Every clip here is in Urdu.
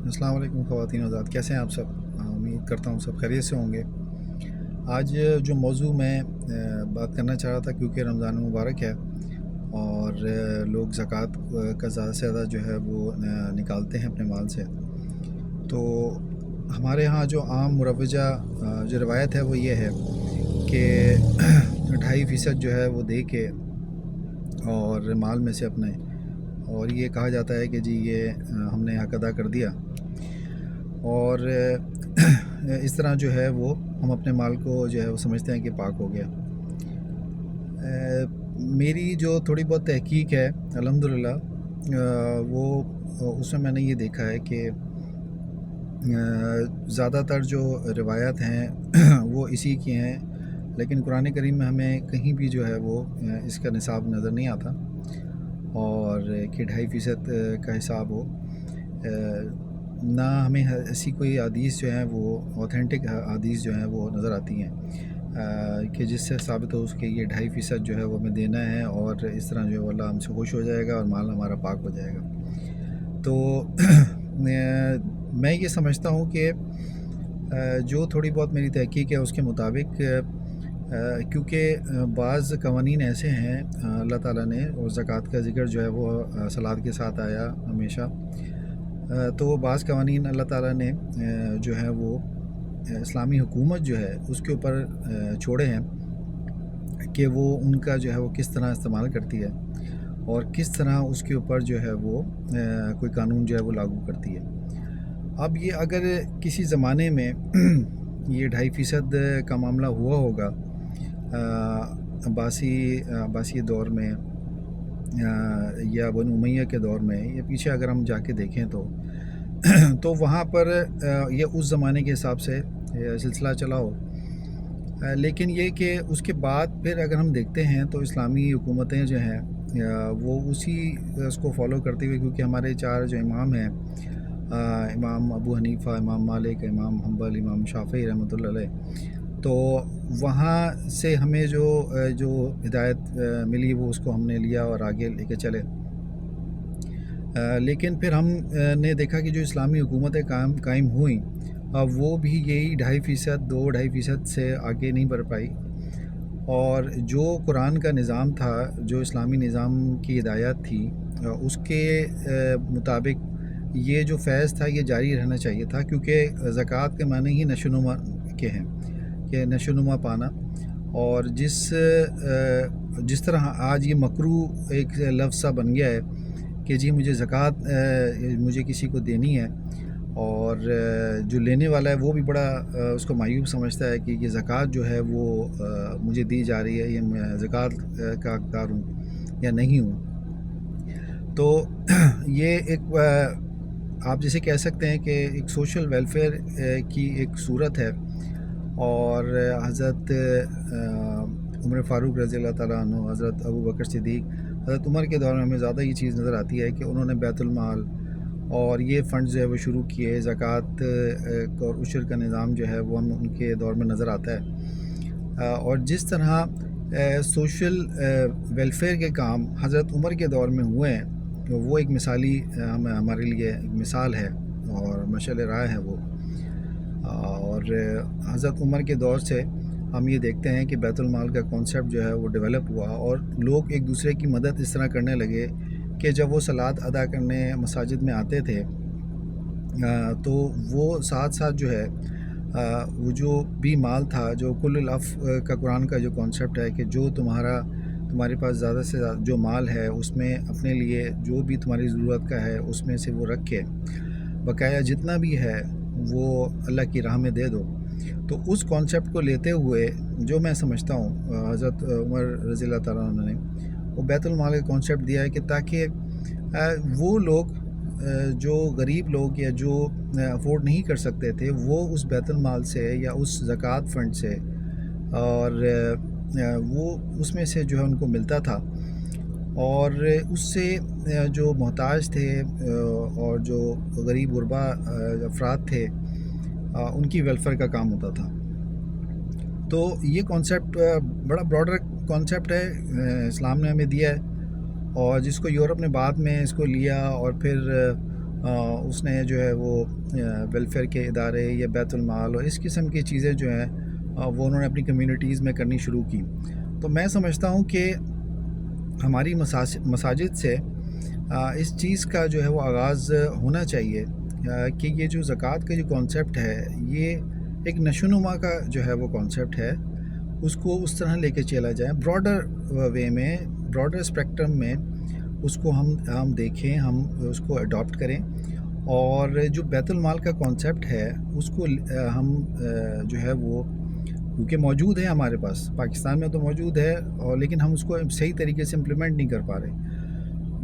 السلام علیکم خواتین حضرات، کیسے ہیں آپ سب؟ امید کرتا ہوں سب خیریت سے ہوں گے۔ آج جو موضوع میں بات کرنا چاہ رہا تھا، کیونکہ رمضان مبارک ہے اور لوگ زکوٰۃ کا زیادہ سے زیادہ جو ہے وہ نکالتے ہیں اپنے مال سے، تو ہمارے ہاں جو عام مروجہ جو روایت ہے وہ یہ ہے کہ 2.5% جو ہے وہ دے کے اور مال میں سے اپنے، اور یہ کہا جاتا ہے کہ جی یہ ہم نے حق ادا کر دیا، اور اس طرح جو ہے وہ ہم اپنے مال کو جو ہے وہ سمجھتے ہیں کہ پاک ہو گیا۔ میری جو تھوڑی بہت تحقیق ہے الحمدللہ، وہ اس میں نے یہ دیکھا ہے کہ زیادہ تر جو روایات ہیں وہ اسی کی ہیں، لیکن قرآن کریم میں ہمیں کہیں بھی جو ہے وہ اس کا نصاب نظر نہیں آتا، اور کہ 2.5% کا حساب ہو، نہ ہمیں ایسی کوئی حدیث جو ہیں وہ اوتھینٹک حدیث جو ہیں وہ نظر آتی ہیں کہ جس سے ثابت ہو کہ یہ 2.5% جو ہے وہ ہمیں دینا ہے، اور اس طرح جو ہے اللہ ہم سے خوش ہو جائے گا اور مال ہمارا پاک ہو جائے گا۔ تو میں یہ سمجھتا ہوں کہ جو تھوڑی بہت میری تحقیق ہے اس کے مطابق، کیونکہ بعض قوانین ایسے ہیں اللہ تعالیٰ نے، اور زکوٰۃ کا ذکر جو ہے وہ صلات کے ساتھ آیا ہمیشہ، تو بعض قوانین اللہ تعالیٰ نے جو ہے وہ اسلامی حکومت جو ہے اس کے اوپر چھوڑے ہیں کہ وہ ان کا جو ہے وہ کس طرح استعمال کرتی ہے، اور کس طرح اس کے اوپر جو ہے وہ کوئی قانون جو ہے وہ لاگو کرتی ہے۔ اب یہ اگر کسی زمانے میں یہ 2.5% کا معاملہ ہوا ہوگا عباسی دور میں یا بنو امیہ کے دور میں، یا پیچھے اگر ہم جا کے دیکھیں تو وہاں پر یہ اس زمانے کے حساب سے سلسلہ چلا ہو، لیکن یہ کہ اس کے بعد پھر اگر ہم دیکھتے ہیں تو اسلامی حکومتیں جو ہیں وہ اسی اس کو فالو کرتے ہوئے، کیونکہ ہمارے 4 جو امام ہیں، امام ابو حنیفہ، امام مالک، امام حنبل، امام شافعی رحمۃ اللہ علیہ، تو وہاں سے ہمیں جو ہدایت ملی وہ اس کو ہم نے لیا اور آگے لے کے چلے۔ لیکن پھر ہم نے دیکھا کہ جو اسلامی حکومتیں قائم ہوئیں، وہ بھی یہی 2.5%، 2.5% سے آگے نہیں بڑھ پائی، اور جو قرآن کا نظام تھا، جو اسلامی نظام کی ہدایت تھی، اس کے مطابق یہ جو فیض تھا یہ جاری رہنا چاہیے تھا، کیونکہ زکوٰۃ کے معنی ہی نشوونما کے ہیں، کہ نشوونما پانا، اور جس طرح آج یہ مکروہ ایک لفظ سا بن گیا ہے کہ جی مجھے زکوٰۃ مجھے کسی کو دینی ہے، اور جو لینے والا ہے وہ بھی بڑا اس کو معیوب سمجھتا ہے کہ یہ زکوٰۃ جو ہے وہ مجھے دی جا رہی ہے، یہ میں زکوٰۃ کا حقدار ہوں یا نہیں ہوں۔ تو یہ ایک آپ جسے کہہ سکتے ہیں کہ ایک سوشل ویلفیئر کی ایک صورت ہے، اور حضرت عمر فاروق رضی اللہ تعالیٰ عنہ، حضرت ابو بکر صدیق، حضرت عمر کے دور میں ہمیں زیادہ یہ چیز نظر آتی ہے کہ انہوں نے بیت المال اور یہ فنڈز جو ہے وہ شروع کیے، زکوٰۃ اور عشر کا نظام جو ہے وہ ہم ان کے دور میں نظر آتا ہے، اور جس طرح سوشل ویلفیئر کے کام حضرت عمر کے دور میں ہوئے ہیں، وہ ایک مثالی ہمارے لیے ایک مثال ہے اور مشعل راہ ہے وہ، اور حضرت عمر کے دور سے ہم یہ دیکھتے ہیں کہ بیت المال کا کانسیپٹ جو ہے وہ ڈیولپ ہوا، اور لوگ ایک دوسرے کی مدد اس طرح کرنے لگے کہ جب وہ صلات ادا کرنے مساجد میں آتے تھے تو وہ ساتھ ساتھ جو ہے وہ جو بھی مال تھا، جو کل الف کا قرآن کا جو کانسیپٹ ہے کہ جو تمہارے پاس زیادہ سے زیادہ جو مال ہے اس میں اپنے لیے جو بھی تمہاری ضرورت کا ہے اس میں سے وہ رکھ کے بقایا جتنا بھی ہے وہ اللہ کی راہ میں دے دو۔ تو اس کانسیپٹ کو لیتے ہوئے جو میں سمجھتا ہوں حضرت عمر رضی اللہ تعالیٰ عنہ نے وہ بیت المال کا کانسیپٹ دیا ہے کہ تاکہ وہ لوگ جو غریب لوگ یا جو افورڈ نہیں کر سکتے تھے وہ اس بیت المال سے یا اس زکوٰۃ فنڈ سے، اور وہ اس میں سے جو ہے ان کو ملتا تھا، اور اس سے جو محتاج تھے اور جو غریب غربا افراد تھے ان کی ویلفیئر کا کام ہوتا تھا۔ تو یہ کانسیپٹ بڑا براڈر کانسیپٹ ہے، اسلام نے ہمیں دیا ہے، اور جس کو یورپ نے بعد میں اس کو لیا، اور پھر اس نے جو ہے وہ ویلفیئر کے ادارے یا بیت المال اور اس قسم کی چیزیں جو ہیں وہ انہوں نے اپنی کمیونٹیز میں کرنی شروع کی. تو میں سمجھتا ہوں کہ ہماری مساجد سے اس چیز کا جو ہے وہ آغاز ہونا چاہیے کہ یہ جو زکوٰۃ کا جو کانسیپٹ ہے یہ ایک نشوونما کا جو ہے وہ کانسیپٹ ہے، اس کو اس طرح لے کے چلا جائیں براڈر وے میں، براڈر اسپیکٹرم میں اس کو ہم دیکھیں، ہم اس کو اڈاپٹ کریں. اور جو بیت المال کا کانسیپٹ ہے اس کو ہم جو ہے وہ کیونکہ موجود ہے ہمارے پاس، پاکستان میں تو موجود ہے، اور لیکن ہم اس کو صحیح طریقے سے امپلیمنٹ نہیں کر پا رہے.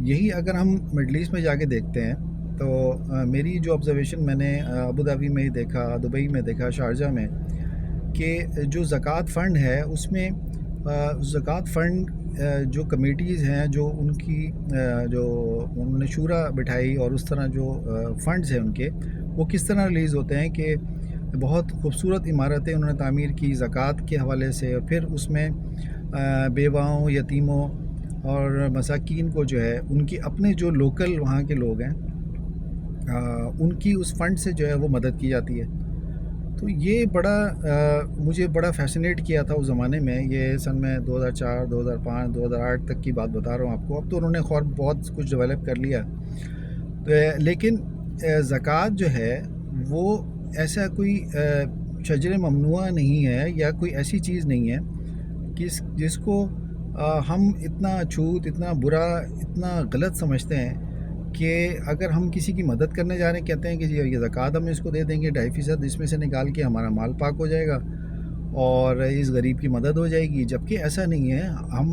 یہی اگر ہم مڈل ایسٹ میں جا کے دیکھتے ہیں تو میری جو آبزرویشن میں نے ابوظہبی میں دیکھا، دبئی میں دیکھا، شارجہ میں، کہ جو زکوٰۃ فنڈ ہے اس میں زکوٰۃ فنڈ جو کمیٹیز ہیں جو ان کی جو انہوں نے شورا بٹھائی اور اس طرح جو فنڈز ہیں ان کے وہ کس طرح ریلیز ہوتے ہیں کہ بہت خوبصورت عمارتیں انہوں نے تعمیر کی زکوٰۃ کے حوالے سے، اور پھر اس میں بیواؤں، یتیموں اور مساکین کو جو ہے ان کی اپنے جو لوکل وہاں کے لوگ ہیں ان کی اس فنڈ سے جو ہے وہ مدد کی جاتی ہے. تو یہ بڑا مجھے بڑا فیسنیٹ کیا تھا اس زمانے میں. یہ سن میں 2004 2005 2008 تک کی بات بتا رہا ہوں آپ کو. اب تو انہوں نے خور بہت کچھ ڈیولپ کر لیا، لیکن زکوٰۃ جو ہے وہ ایسا کوئی شجر ممنوعہ نہیں ہے یا کوئی ایسی چیز نہیں ہے جس کو ہم اتنا چھوت، اتنا برا، اتنا غلط سمجھتے ہیں کہ اگر ہم کسی کی مدد کرنے جا رہے ہیں کہتے ہیں کہ یہ زکوٰۃ ہم اس کو دے دیں گے 2.5% اس میں سے نکال کے ہمارا مال پاک ہو جائے گا اور اس غریب کی مدد ہو جائے گی. جبکہ ایسا نہیں ہے. ہم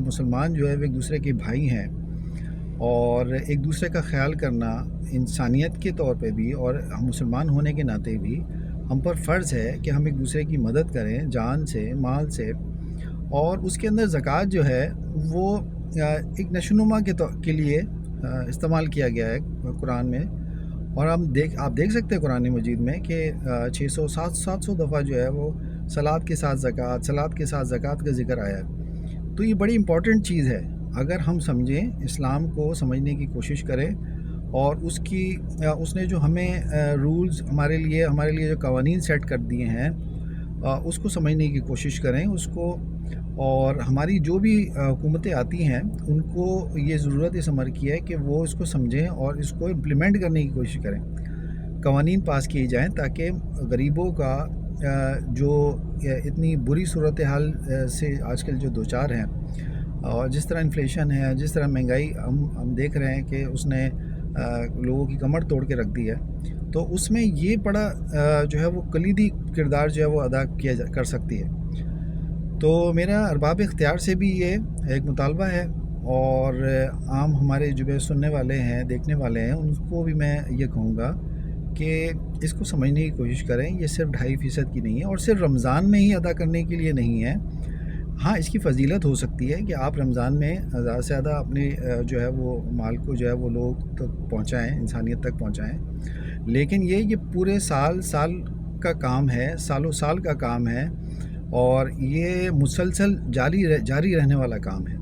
مسلمان جو ہے وہ ایک دوسرے کے بھائی ہیں، اور ایک دوسرے کا خیال کرنا انسانیت کے طور پہ بھی اور ہم مسلمان ہونے کے ناطے بھی ہم پر فرض ہے کہ ہم ایک دوسرے کی مدد کریں جان سے، مال سے. اور اس کے اندر زکوٰۃ جو ہے وہ ایک نشوونما کے لیے استعمال کیا گیا ہے قرآن میں. اور آپ دیکھ سکتے ہیں قرآن مجید میں کہ 700 دفعہ جو ہے وہ صلاۃ کے ساتھ زکوٰۃ کا ذکر آیا ہے. تو یہ بڑی امپورٹنٹ چیز ہے. اگر ہم سمجھیں، اسلام کو سمجھنے کی کوشش کریں، اور اس نے جو ہمیں رولز ہمارے لیے جو قوانین سیٹ کر دیے ہیں اس کو سمجھنے کی کوشش کریں اس کو. اور ہماری جو بھی حکومتیں آتی ہیں ان کو یہ ضرورت اس امر کی ہے کہ وہ اس کو سمجھیں اور اس کو امپلیمنٹ کرنے کی کوشش کریں. قوانین پاس کیے جائیں تاکہ غریبوں کا جو اتنی بری صورتحال سے آج کل جو دوچار ہیں، اور جس طرح انفلیشن ہے، جس طرح مہنگائی ہم دیکھ رہے ہیں کہ اس نے لوگوں کی کمر توڑ کے رکھ دی ہے، تو اس میں یہ بڑا جو ہے وہ کلیدی کردار جو ہے وہ ادا کر سکتی ہے. تو میرا ارباب اختیار سے بھی یہ ایک مطالبہ ہے، اور عام ہمارے جو سننے والے ہیں، دیکھنے والے ہیں، ان کو بھی میں یہ کہوں گا کہ اس کو سمجھنے کی کوشش کریں. یہ صرف 2.5% کی نہیں ہے، اور صرف رمضان میں ہی ادا کرنے کے لیے نہیں ہے. ہاں، اس کی فضیلت ہو سکتی ہے کہ آپ رمضان میں زیادہ سے زیادہ اپنے جو ہے وہ مال کو جو ہے وہ لوگ تک پہنچائیں، انسانیت تک پہنچائیں. لیکن یہ پورے سال کا کام ہے، سال و سال کا کام ہے، اور یہ مسلسل جاری رہنے والا کام ہے.